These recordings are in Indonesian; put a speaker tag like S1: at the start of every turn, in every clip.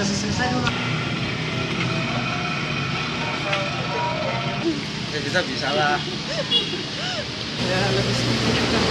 S1: selesai dulu. Ya kita bisa lah.
S2: Ya lebih sedikit kan.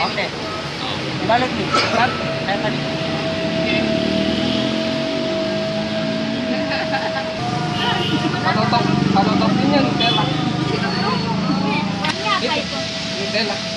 S2: Oke, balik nih, kan? Kayak tadi. Kalau top ini Nutella.
S3: Ini apa itu?
S2: Nutella.